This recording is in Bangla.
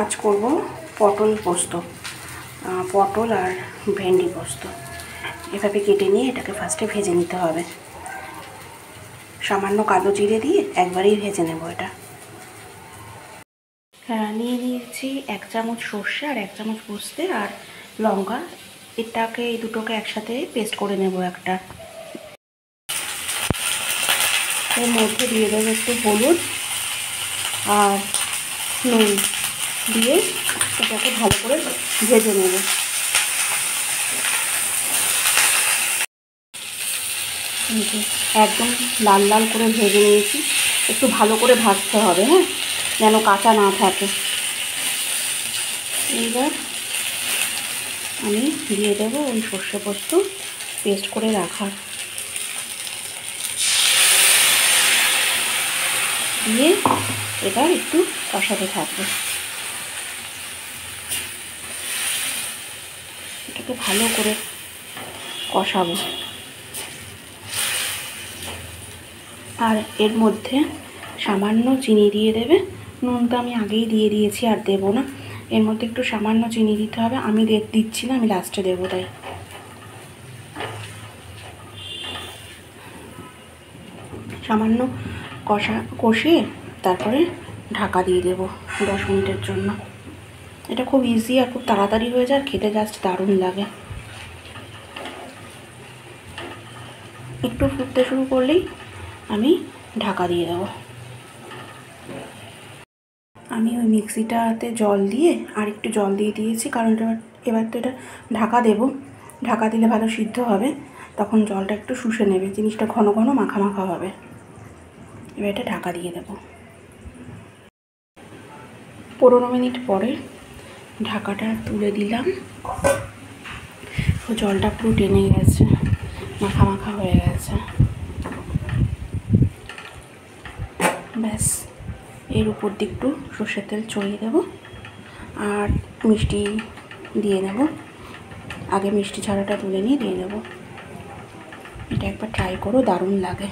আজ করব পটল পোস্ত, পটল আর ভেন্ডি পোস্ত। এভাবে কেটে নিয়ে এটাকে ফার্স্টে ভেজে নিতে হবে। সামান্য কালো জিরে দিয়ে একবারেই ভেজে নেব এটা। নিয়ে নিয়েছি 1 চামচ সর্ষে আর 1 চামচ পোস্তে আর লঙ্কা। এই দুটোকে একসাথে পেস্ট করে নেব একটা। এর মধ্যে দিয়ে দেবো একটু হলুদ আর নুন দিয়ে এটাকে ভালো করে ভেজে নেব। একদম লাল লাল করে ভেজে নিয়েছি। একটু ভালো করে ভাজতে হবে, হ্যাঁ, যেন কাঁচা না থাকে। এইবার আমি দিয়ে দেবো ওই সর্ষে পোস্ত পেস্ট করে রাখা, দিয়ে এবার একটু কষাতে থাকবো। এটাকে ভালো করে কষাবো। আর এর মধ্যে সামান্য চিনি দিয়ে দেবে। নুন তো আমি আগেই দিয়ে দিয়েছি, আর দেবো না। এর মধ্যে একটু সামান্য চিনি দিতে হবে। আমি দিচ্ছি না, আমি লাস্টে দেবো। তাই সামান্য কষিয়ে তারপরে ঢাকা দিয়ে দেবো 10 মিনিটের জন্য। এটা খুব ইজি আর খুব তাড়াতাড়ি হয়ে যায়, আর খেতে জাস্ট দারুণ লাগে। একটু ফুটতে শুরু করলেই আমি ঢাকা দিয়ে দেবো। আমি ওই মিক্সিটাতে জল দিয়ে আর একটু জল দিয়ে দিয়েছি, কারণ এবার তো এটা ঢাকা দেব। ঢাকা দিলে ভালো সিদ্ধ হবে, তখন জলটা একটু শুষে নেবে, জিনিসটা ঘন ঘন মাখা মাখা হবে। এবার এটা ঢাকা দিয়ে দেব। 15 মিনিট পরে ঢাকাটা তুলে দিলাম। জলটা পুরো টেনে গেছে, মাখা মাখা হয়ে গেছে। ব্যাস, এর উপর দিয়ে একটু সর্ষের তেল ছড়িয়ে দেবো আর মিষ্টি দিয়ে নেব। আগে মিষ্টি ছাড়াটা তুলে নিয়ে দিয়ে দেবো। এটা একবার ট্রাই করো, দারুণ লাগে।